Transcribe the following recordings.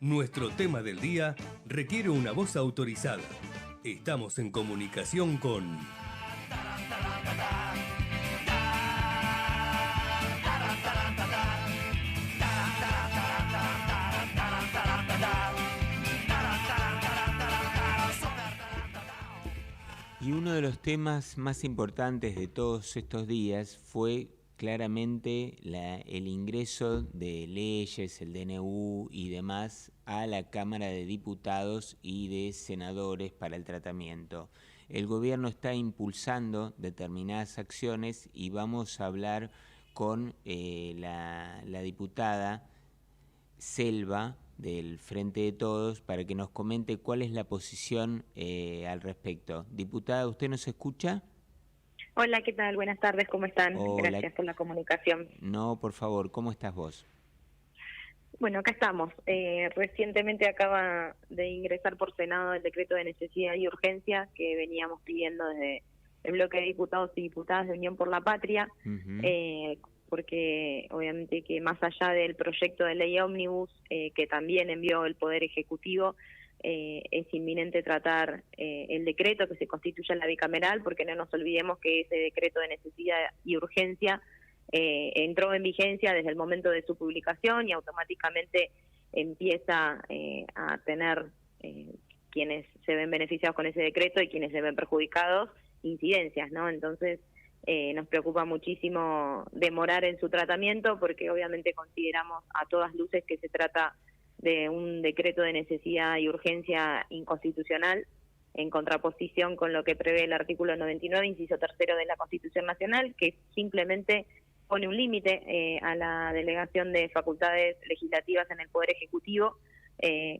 Nuestro tema del día requiere una voz autorizada. Estamos en comunicación con... Y uno de los temas más importantes de todos estos días fue claramente el ingreso de leyes, el DNU y demás a la Cámara de Diputados y de Senadores para el tratamiento. El gobierno está impulsando determinadas acciones y vamos a hablar con la diputada Selva del Frente de Todos para que nos comente cuál es la posición al respecto. Diputada, ¿usted nos escucha? Hola, ¿qué tal? Buenas tardes, ¿cómo están? Hola. Gracias por la comunicación. No, por favor, ¿cómo estás vos? Bueno, acá estamos. Recientemente acaba de ingresar por Senado el decreto de necesidad y urgencia que veníamos pidiendo desde el bloque de diputados y diputadas de Unión por la Patria, porque obviamente que más allá del proyecto de ley ómnibus que también envió el Poder Ejecutivo, es inminente tratar el decreto que se constituye en la bicameral, porque no nos olvidemos que ese decreto de necesidad y urgencia entró en vigencia desde el momento de su publicación y automáticamente empieza a tener quienes se ven beneficiados con ese decreto y quienes se ven perjudicados incidencias, ¿no? Entonces nos preocupa muchísimo demorar en su tratamiento porque obviamente consideramos a todas luces que se trata de un decreto de necesidad y urgencia inconstitucional, en contraposición con lo que prevé el artículo 99, inciso tercero de la Constitución Nacional, que simplemente pone un límite a la delegación de facultades legislativas en el Poder Ejecutivo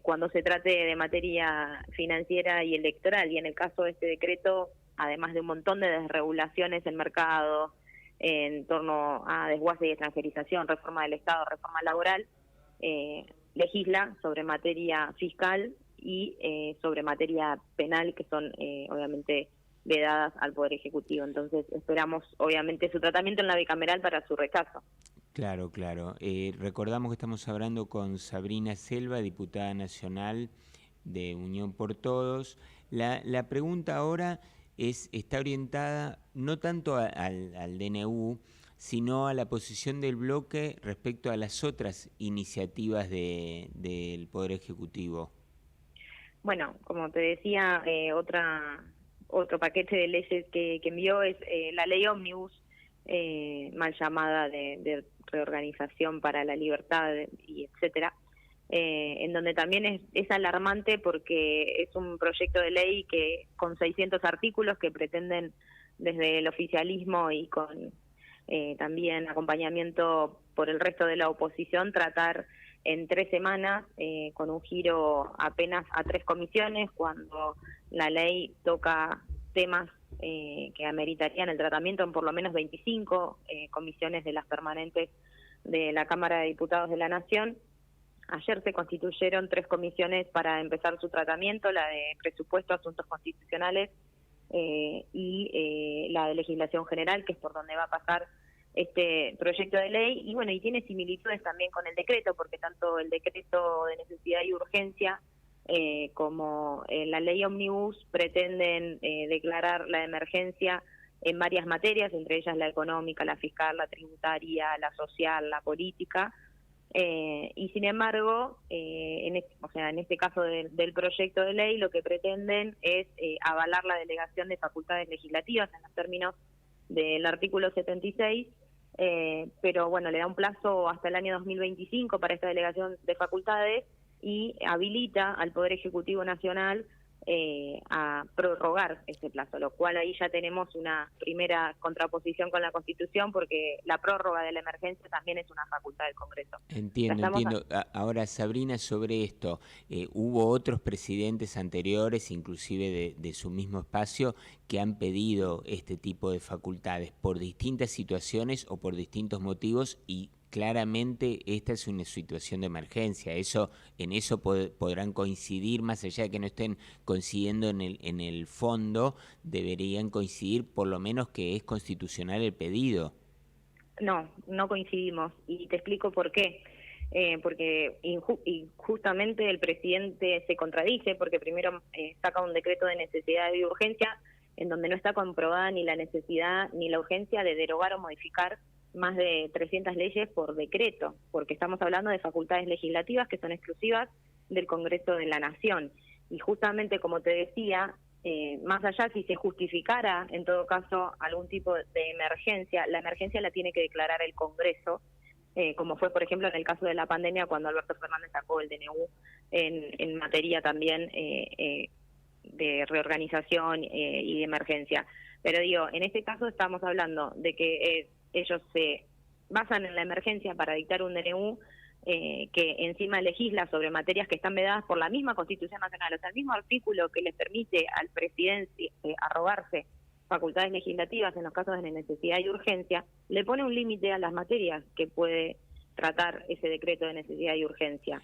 cuando se trate de materia financiera y electoral. Y en el caso de este decreto, además de un montón de desregulaciones en mercado, en torno a desguace y extranjerización, reforma del Estado, reforma laboral, legisla sobre materia fiscal y sobre materia penal, que son obviamente vedadas al Poder Ejecutivo. Entonces esperamos obviamente su tratamiento en la bicameral para su rechazo. Claro, claro. Recordamos que estamos hablando con Sabrina Selva, diputada nacional de Unión por Todos. La pregunta ahora está orientada no tanto al DNU, sino a la posición del bloque respecto a las otras iniciativas del Poder Ejecutivo. Bueno, como te decía, otro paquete de leyes que envió es la ley ómnibus, mal llamada de reorganización para la libertad y etcétera, en donde también es alarmante porque es un proyecto de ley que con 600 artículos que pretenden desde el oficialismo y con también acompañamiento por el resto de la oposición tratar en 3 semanas con un giro apenas a 3 comisiones, cuando la ley toca temas que ameritarían el tratamiento en por lo menos 25 comisiones de las permanentes de la Cámara de Diputados de la Nación. Ayer se constituyeron 3 comisiones para empezar su tratamiento, la de presupuesto, asuntos constitucionales y la de legislación general, que es por donde va a pasar este proyecto de ley. Y bueno, y tiene similitudes también con el decreto, porque tanto el decreto de necesidad y urgencia como la ley ómnibus pretenden declarar la emergencia en varias materias, entre ellas la económica, la fiscal, la tributaria, la social, la política. Y sin embargo, en este caso del proyecto de ley, lo que pretenden es avalar la delegación de facultades legislativas en los términos del artículo 76, pero bueno, le da un plazo hasta el año 2025 para esta delegación de facultades y habilita al Poder Ejecutivo Nacional a prorrogar ese plazo, lo cual ahí ya tenemos una primera contraposición con la Constitución, porque la prórroga de la emergencia también es una facultad del Congreso. Entiendo. Ahora, Sabrina, sobre esto, hubo otros presidentes anteriores, inclusive de su mismo espacio, que han pedido este tipo de facultades por distintas situaciones o por distintos motivos, y claramente esta es una situación de emergencia. En eso podrán coincidir, más allá de que no estén coincidiendo en el fondo, deberían coincidir por lo menos que es constitucional el pedido. No coincidimos, y te explico por qué. porque injustamente el presidente se contradice, porque primero saca un decreto de necesidad y urgencia en donde no está comprobada ni la necesidad ni la urgencia de derogar o modificar más de 300 leyes por decreto, porque estamos hablando de facultades legislativas que son exclusivas del Congreso de la Nación. Y justamente, como te decía, más allá si se justificara, en todo caso, algún tipo de emergencia, la emergencia la tiene que declarar el Congreso, como fue, por ejemplo, en el caso de la pandemia, cuando Alberto Fernández sacó el DNU en materia también de reorganización y de emergencia. Pero digo, en este caso estamos hablando de que ellos se basan en la emergencia para dictar un DNU que encima legisla sobre materias que están vedadas por la misma Constitución Nacional, o sea, el mismo artículo que les permite al presidente arrogarse facultades legislativas en los casos de necesidad y urgencia, le pone un límite a las materias que puede tratar ese decreto de necesidad y urgencia.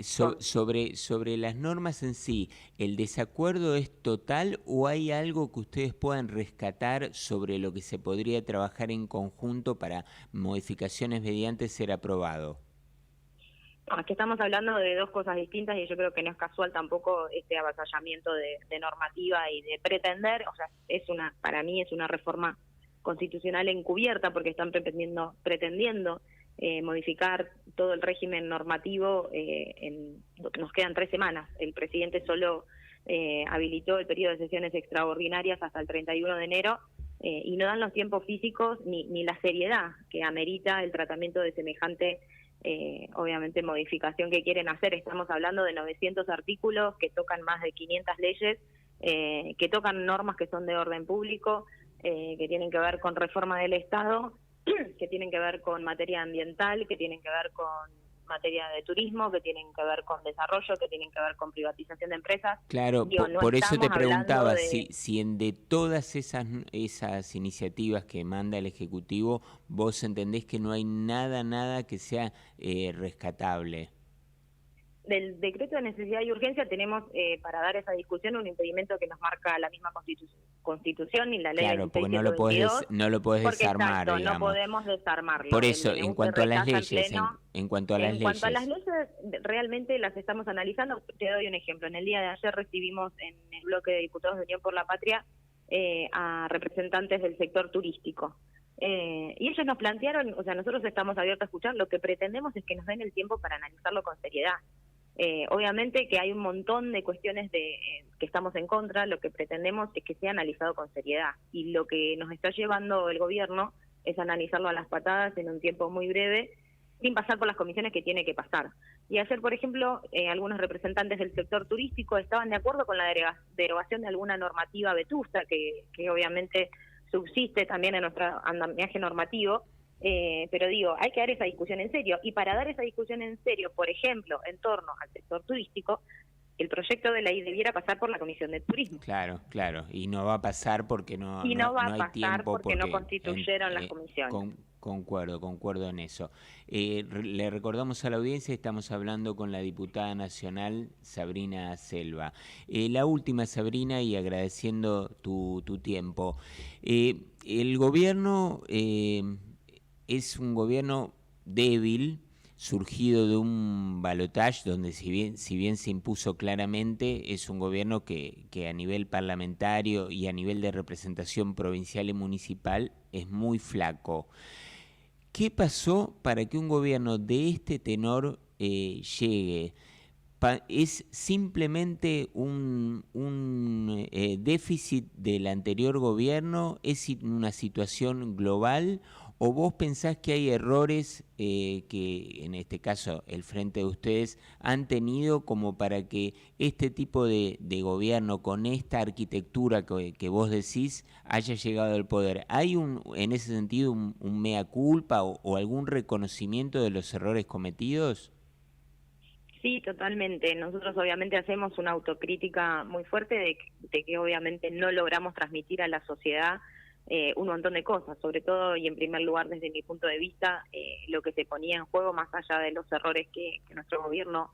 Sobre las normas en sí, ¿el desacuerdo es total o hay algo que ustedes puedan rescatar sobre lo que se podría trabajar en conjunto para modificaciones mediante ser aprobado? No, es que estamos hablando de dos cosas distintas y yo creo que no es casual tampoco este avasallamiento de normativa y de pretender, o sea, para mí es una reforma constitucional encubierta porque están pretendiendo modificar todo el régimen normativo. Nos quedan 3 semanas. El presidente solo habilitó el periodo de sesiones extraordinarias hasta el 31 de enero y no dan los tiempos físicos ni la seriedad que amerita el tratamiento de semejante obviamente modificación que quieren hacer. Estamos hablando de 900 artículos que tocan más de 500 leyes, que tocan normas que son de orden público, que tienen que ver con reforma del Estado, que tienen que ver con materia ambiental, que tienen que ver con materia de turismo, que tienen que ver con desarrollo, que tienen que ver con privatización de empresas. Claro, por eso te preguntaba si de todas esas iniciativas que manda el Ejecutivo, vos entendés que no hay nada que sea rescatable. Del decreto de necesidad y urgencia tenemos para dar esa discusión un impedimento que nos marca la misma Constitución y la ley. Claro, porque no lo podés desarmar, exacto, digamos. No podemos desarmarlo. Por eso, en cuanto a las leyes, en cuanto a las leyes, realmente las estamos analizando. Te doy un ejemplo. En el día de ayer recibimos en el bloque de diputados de Unión por la Patria a representantes del sector turístico. Y ellos nos plantearon, o sea, nosotros estamos abiertos a escuchar, lo que pretendemos es que nos den el tiempo para analizarlo con seriedad. Obviamente que hay un montón de cuestiones que estamos en contra, lo que pretendemos es que sea analizado con seriedad y lo que nos está llevando el gobierno es analizarlo a las patadas en un tiempo muy breve sin pasar por las comisiones que tiene que pasar. Y ayer, por ejemplo, algunos representantes del sector turístico estaban de acuerdo con la derogación de alguna normativa vetusta que obviamente subsiste también en nuestro andamiaje normativo. Pero digo, hay que dar esa discusión en serio. Y para dar esa discusión en serio, por ejemplo, en torno al sector turístico, el proyecto de ley debiera pasar por la Comisión de Turismo. Claro. Y no va a pasar porque no hay tiempo. Porque no constituyeron las comisiones. Concuerdo en eso. Le recordamos a la audiencia, estamos hablando con la diputada nacional Sabrina Selva. La última, Sabrina, y agradeciendo tu tiempo. El gobierno es un gobierno débil, surgido de un balotaje donde si bien se impuso claramente, es un gobierno que a nivel parlamentario y a nivel de representación provincial y municipal es muy flaco. ¿Qué pasó para que un gobierno de este tenor llegue? ¿Es simplemente un déficit del anterior gobierno? ¿Es una situación global? ¿O vos pensás que hay errores que, en este caso, el frente de ustedes han tenido como para que este tipo de gobierno, con esta arquitectura que vos decís, haya llegado al poder? ¿Hay en ese sentido un mea culpa o algún reconocimiento de los errores cometidos? Sí, totalmente. Nosotros obviamente hacemos una autocrítica muy fuerte de que obviamente no logramos transmitir a la sociedad un montón de cosas, sobre todo y en primer lugar desde mi punto de vista, lo que se ponía en juego más allá de los errores que nuestro gobierno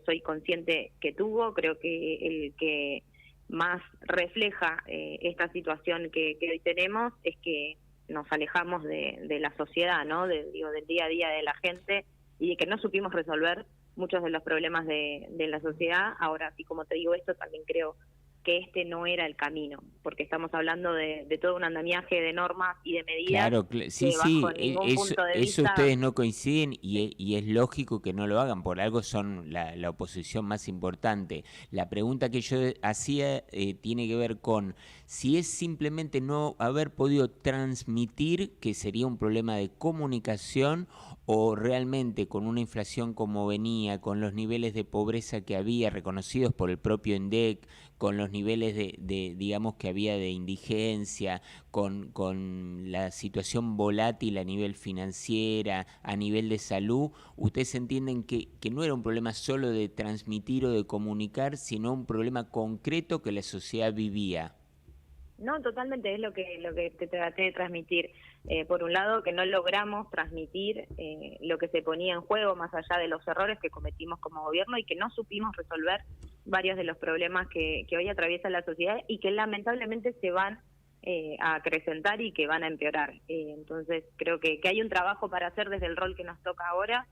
soy consciente que tuvo. Creo que el que más refleja esta situación que hoy tenemos es que nos alejamos de la sociedad, ¿no? Del día a día de la gente y de que no supimos resolver muchos de los problemas de la sociedad. Ahora, así como te digo esto, también creo que este no era el camino, porque estamos hablando de todo un andamiaje de normas y de medidas. Claro, sí, que sí, bajo ningún punto de eso vista, ustedes no coinciden y es lógico que no lo hagan, por algo son la oposición más importante. La pregunta que yo hacía tiene que ver con si es simplemente no haber podido transmitir, que sería un problema de comunicación, o realmente con una inflación como venía, con los niveles de pobreza que había reconocidos por el propio INDEC, con los niveles de digamos, que había de indigencia, con la situación volátil a nivel financiera, a nivel de salud, ustedes entienden que no era un problema solo de transmitir o de comunicar, sino un problema concreto que la sociedad vivía. No, totalmente, es lo que te traté de transmitir. Por un lado, que no logramos transmitir lo que se ponía en juego, más allá de los errores que cometimos como gobierno, y que no supimos resolver varios de los problemas que hoy atraviesa la sociedad y que lamentablemente se van a acrecentar y que van a empeorar. Entonces, creo que hay un trabajo para hacer desde el rol que nos toca ahora,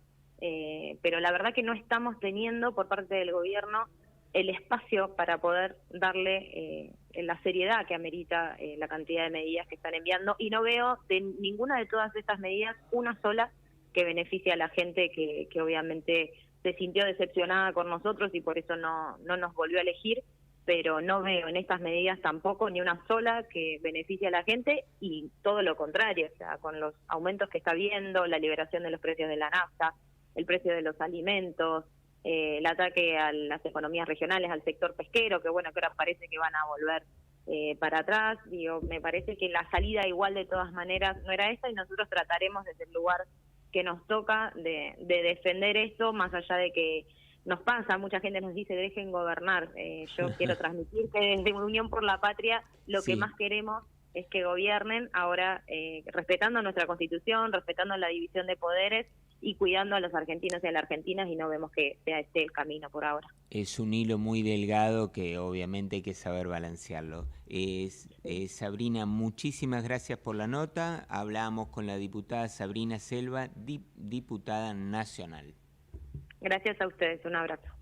pero la verdad que no estamos teniendo por parte del gobierno el espacio para poder darle la seriedad que amerita la cantidad de medidas que están enviando, y no veo de ninguna de todas estas medidas una sola que beneficie a la gente que obviamente se sintió decepcionada con nosotros y por eso no nos volvió a elegir, pero no veo en estas medidas tampoco ni una sola que beneficie a la gente, y todo lo contrario, o sea, con los aumentos que está viendo, la liberación de los precios de la nafta, el precio de los alimentos, el ataque a las economías regionales, al sector pesquero, que bueno, que ahora parece que van a volver para atrás. Digo, me parece que la salida igual de todas maneras no era esta, y nosotros trataremos desde el lugar que nos toca de defender esto, más allá de que nos pasa, mucha gente nos dice dejen gobernar. Yo quiero transmitir que desde Unión por la Patria lo que más queremos es que gobiernen ahora respetando nuestra Constitución, respetando la división de poderes y cuidando a los argentinos y a las argentinas, y no vemos que sea este el camino por ahora. Es un hilo muy delgado que obviamente hay que saber balancearlo. Sabrina, muchísimas gracias por la nota. Hablamos con la diputada Sabrina Selva, diputada nacional. Gracias a ustedes, un abrazo.